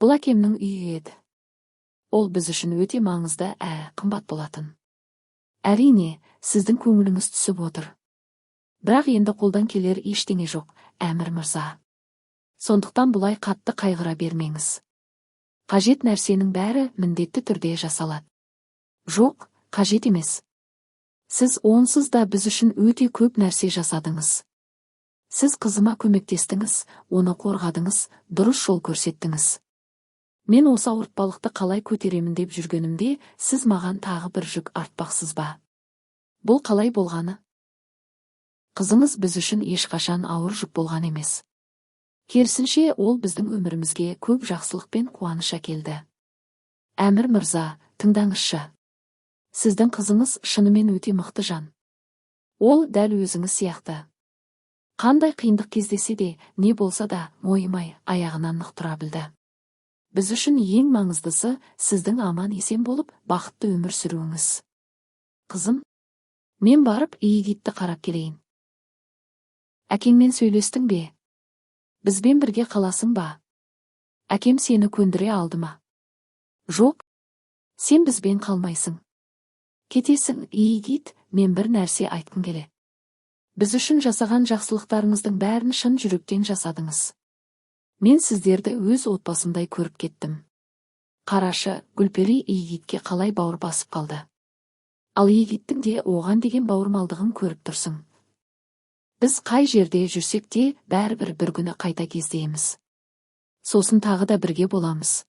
Бұл әкемнің үйі еді. Ол біз үшін өте маңызды, қымбат болатын. Әрине, сіздің көңіліңіз түсіп отыр. Бірақ енді қолдан келер ештеңе жоқ, Әмір мырза. Сондықтан бұлай қатты қайғыра бермеңіз. Қажет нәрсенің бәрі міндетті түрде жасалады. Жоқ, қажет емес. Сіз онсыз да біз үшін өте көп нәрсе жасадыңыз. Сіз қызыма көмектестіңіз, оны қорғадыңыз, дұрыс жол көрсеттіңіз. Мен осы ауыртпалықты қалай көтеремін деп жүргенімде, сіз маған тағы бір жүк артпақсыз ба? Бұл қалай болғаны? Қызыңыз біз үшін ешқашан ауыр жүк болған емес. Керісінше, ол біздің өмірімізге көп жақсылық пен қуаныш әкелді. Әмір мырза, тыңдаңызшы. Сіздің қызыңыз шынымен өте мықты жан. Ол дәл өзіңіз сияқты. Қандай қиындық кездесе де, не болса да, мойымай, аяғынан нық тұра білді. Біз үшін ең маңыздысы, сіздің аман есен болып, бақытты өмір сүруіңіз. Қызым, мен барып Игитті қарап келейін. Әкеңмен сөйлестің бе? Бізбен бірге қаласың ба? Әкем сені көндіре алды ма? Жоқ, сен бізбен қалмайсың. Кетесің, Игит, мен бір нәрсе айтқым келеді. Біз үшін жасаған жақсылықтарыңыздың бәрін шын жүректен жасадыңыз. Мен сіздерді өз отбасымдай көріп кеттім. Қарашы, Гүлпери Игитке қалай бауыр басып қалды. Ал Игиттің де оған деген бауырмалдығын көріп тұрсың. Біз қай жерде жүрсек те, бәрібір бір күні қайта кездейміз. Сосын тағы да бірге боламыз.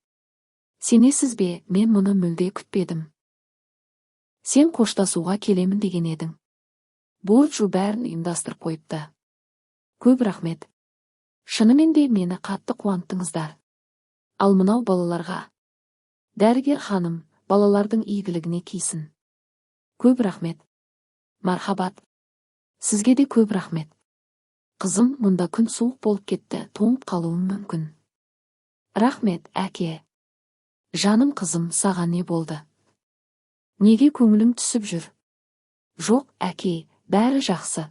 Сенесіз бе, мен мұны мүлде күтпедім. Сен қоштасуға келемін деген едің. Борджу бәрін ұйымдастырып қойыпты. Көп рахмет. Шынымен де мені қатты қуанттыңыздар. Ал мынау балаларға. Дәрігер ханым, балалардың игілігіне кийсін. Көп рахмет. Мархабат. Сізге де көп рахмет. Қызым, мұнда күн суық болып кетті, тоңып қалуым мүмкін. Рахмет, әке. Жаным қызым, саған не болды? Неге көңілің түсіп жүр? Жоқ, әке, бәрі жақсы.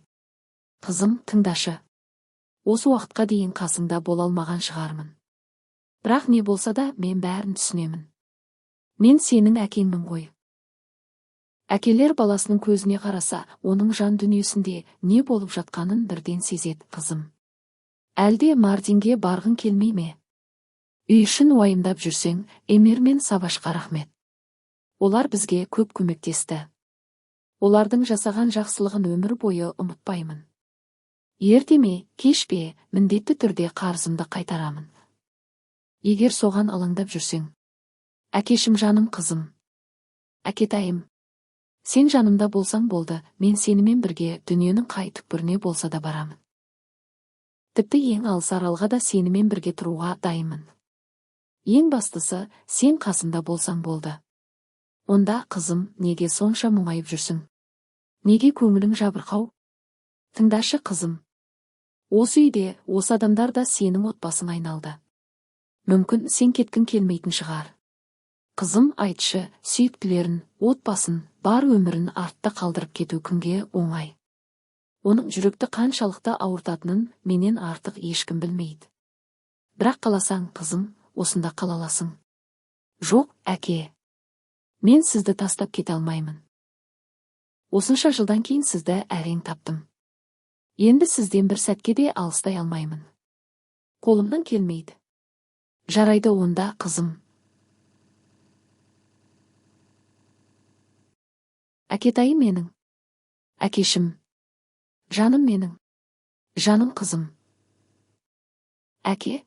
Қызым, тыңдашы. Осы уақытқа дейін қасыңда бола алмаған шығармын. Бірақ не болса да, мен бәрін түсінемін. Мен сенің әкеңмін ғой. Әкелер баласының көзіне қараса, оның жан дүниесінде не болып жатқанын бірден сезеді, қызым. Әлде Мардинге барғың келмей ме? Үй үшін уайымдап жүрсең, Эмир мен Савашқа рахмет. Олар бізге көп көмектесті. Олардың жасаған жақсылығын өмір бойы ұмытпаймын. Ерте ме, кеш пе, міндетті түрде қарызымды қайтарамын. Егер соған алаңдап жүрсең. Әкешім, жаным, қызым. Әкетайым. Сен жанымда болсаң болды, мен сенімен бірге дүниенің қай түкпіріне болса да барамын. Тіпті ең алыс аралға да сенімен бірге тұруға дайынмын. Ең бастысы, сен қасымда болсаң болды. Онда, қызым, неге сонша мұңайып жүрсің? Неге көңілің жабырқау? Тыңдашы, қызым. Осы үйде, осы адамдар да сенің отбасың айналды. Мүмкін сен кеткің келмейтін шығар. Қызым, айтшы, сүйіктілерін, отбасын, бар өмірін артта қалдырып кету кімге оңай? Оның жүректі қаншалықты ауыртатынын менен артық ешкім білмейді. Бірақ қаласаң, қызым, осында қала аласың. Жоқ, әке. Мен сізді тастап кете алмаймын. Осынша жылдан кейін сізді әрең таптым. Енді сізден бір сәтке де алыстай алмаймын. Қолымнан келмейді. Жарайды онда, қызым. Әкетайым менің. Әкешім. Жаным менің. Жаным, қызым. Әке.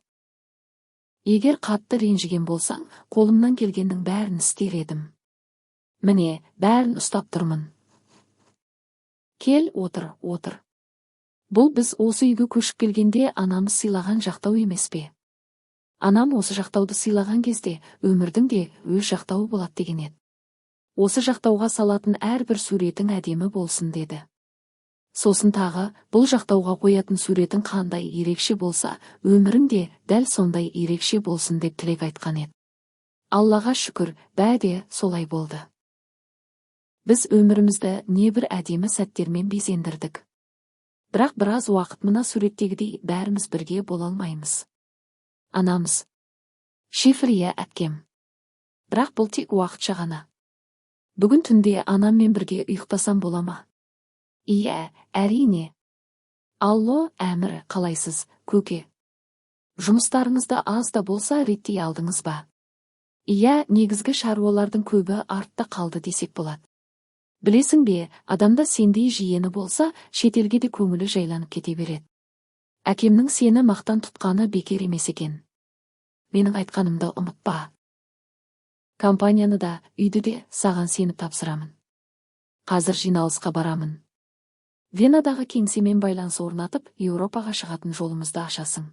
Егер қатты ренжіген болсаң, қолымнан келгеннің бәрін істер едім. Міне, бәрін ұстап тұрмын. Кел, отыр, отыр. Бұл біз осы үйге көшіп келгенде анамыз сыйлаған жақтау емес пе? Анам осы жақтауды сыйлаған кезде өмірдің де өз жақтауы болады деген еді. Осы жақтауға салатын әрбір суретің әдемі болсын деді. Сосын тағы, бұл жақтауға қоятын суретің қандай ерекше болса, өмірің де дәл сондай ерекше болсын деп тілек айтқан еді. Аллаға шүкір, бәде солай болды. Біз өмірімізді небір әдемі сәттермен безендірдік. Бірақ біраз уақыт мына суреттегідей бәріміз бірге бола алмаймыз. Анамыз. Шифрия әпкем. Бірақ бұл тек уақытша ғана. Бүгін түнде анаммен бірге ұйықтасам бола ма? Иә, әрине. Алло, Әмір, қалайсыз, көке? Жұмыстарыңызды аз да болса реттей алдыңыз ба? Иә, негізгі шаруалардың көбі артта қалды десек болады. Білесің бе, адамда сендей жиені болса, шетелге де көңілі жайланып кете береді. Әкемнің сені мақтан тұтқаны бекер емес екен. Менің айтқанымды ұмытпа. Компанияны да, үйді де саған сеніп тапсырамын. Қазір жиналысқа барамын. Венадағы кеңсемен байланыс орнатып, Еуропаға шығатын жолымызды ашасың.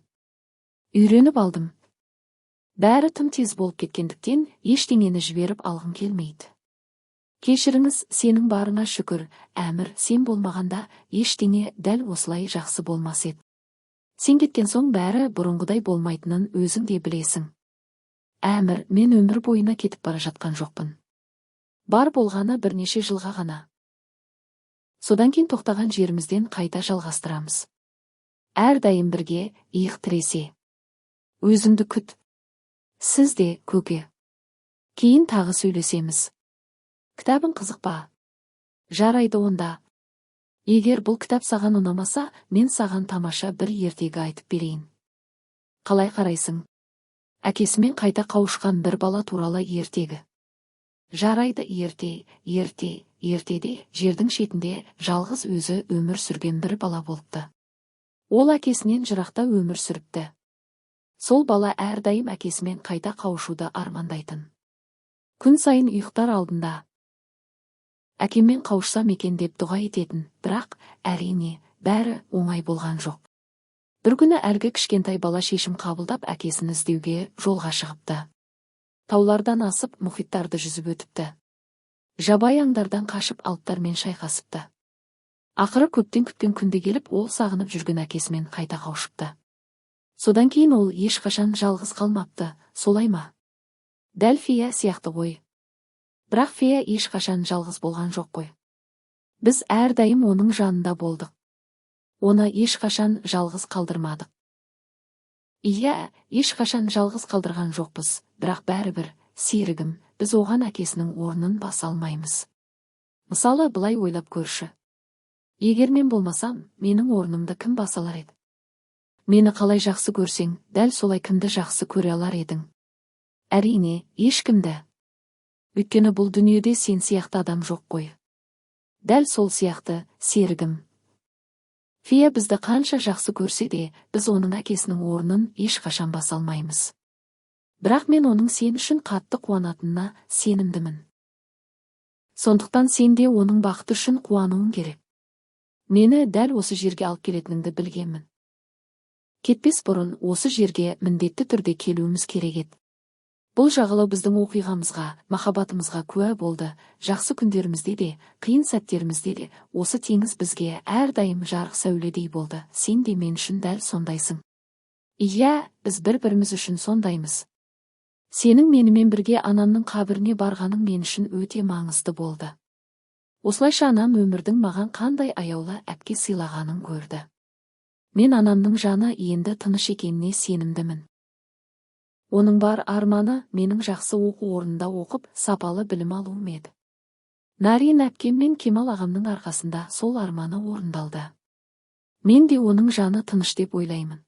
Үйреніп алдым. Бәрі тым тез болып кеткендіктен, ештеңені жіберіп алғым келмейді. Кешіріңіз, сенің барыңа шүкір, Әмір, сен болмағанда ештеңе дәл осылай жақсы болмас еді. Сен кеткен соң бәрі бұрынғыдай болмайтынын өзің де білесің. Әмір, мен өмір бойына кетіп бара жатқан жоқпын. Бар болғаны бірнеше жылға ғана. Содан кейін тоқтаған жерімізден қайта жалғастырамыз. Әрдайым бірге, иық тіресе. Өзіңді күт. Сіз де, көке. Кейін тағы сөйлесеміз. Кітабың қызық па? Жарайды онда. Егер бұл кітап саған ұнамаса, мен саған тамаша бір ертегі айтып берейін. Қалай қарайсың? Әкесімен қайта қауышқан бір бала туралы ертегі. Жарайды, ертеде жердің шетінде жалғыз өзі өмір сүрген бір бала болыпты. Ол әкесінен жырақта өмір сүріпті. Сол бала әрдайым әкесімен қайта қауышуды армандайтын. Күн сайын ұйықтар алдында әкеммен қауышсам екен деп дұға ететін, бірақ әрине бәрі оңай болған жоқ. Бір күні әлгі кішкентай бала шешім қабылдап әкесін іздеуге жолға шығыпты. Таулардан асып, мұхиттарды жүзіп өтіпті. Жабайы аңдардан қашып, алыптармен шайқасыпты. Ақыры көптен күткен күнде келіп, ол сағынып жүрген әкесімен қайта қауышыпты. Содан кейін ол ешқашан жалғыз қалмапты, солай ма? Дәл фея сияқты ғой. Бірақ фея ешқашан жалғыз болған жоқ қой. Біз әрдайым оның жанында болдық. Оны ешқашан жалғыз қалдырмадық. Иә, ешқашан жалғыз қалдырған жоқпыз, бірақ бәрібір, серігім, біз оған әкесінің орнын баса алмаймыз. Мысалы, былай ойлап көрші. Егер мен болмасам, менің орнымды кім басалар еді? Мені қалай жақсы көрсең, дәл солай кімді жақсы көре алар едің? Әрине, ешкімді. Өйткені бұл дүниеде сен сияқты адам жоқ қой. Дәл сол сияқты, серігім. Фея бізді қанша жақсы көрсе де, біз оның әкесінің орнын ешқашан баса алмаймыз. Бірақ мен оның сен үшін қатты қуанатынына сенімдімін. Сондықтан сен де оның бақыты үшін қуануың керек. Мені дәл осы жерге алып келетініңді білгенмін. Кетпес бұрын осы жерге міндетті түрде келуіміз керек еді. Бұл жағалау біздің оқиғамызға, махаббатымызға куә болды, жақсы күндерімізде де, қиын сәттерімізде де, осы теңіз бізге әрдайым жарық сәуледей болды. Сен де мен үшін дәл сондайсың. Иә, біз бір-біріміз үшін сондаймыз. Сенің менімен бірге анамның қабіріне барғаның мен үшін өте маңызды болды. Осылайша анам өмірдің маған қандай аяулы әпке сыйлағанын көрді. Мен анамның жаны енді тыныш екеніне сенімдімін. Оның бар арманы менің жақсы оқу орнында оқып, сапалы білім алуым еді. Нарин әпкем мен Кемал ағамның арқасында сол арманы орындалды. Мен де оның жаны тыныш деп ойлаймын.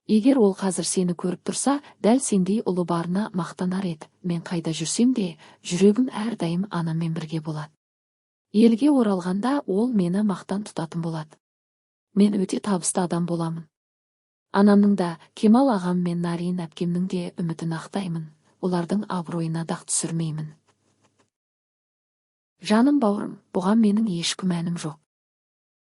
Егер ол қазір сені көріп тұрса, дәл сендей ұлы барына мақтанар еді. Мен қайда жүрсем де, жүрегім әрдайым анаммен бірге болады. Елге оралғанда ол мені мақтан тұтатын болады. Мен өте табысты адам боламын. Анамның да, Кемал ағам мен Нарин әпкемнің де үмітін ақтаймын. Олардың абыройына дақ түсірмеймін. Жаным бауырым, бұған менің еш күмәнім жоқ.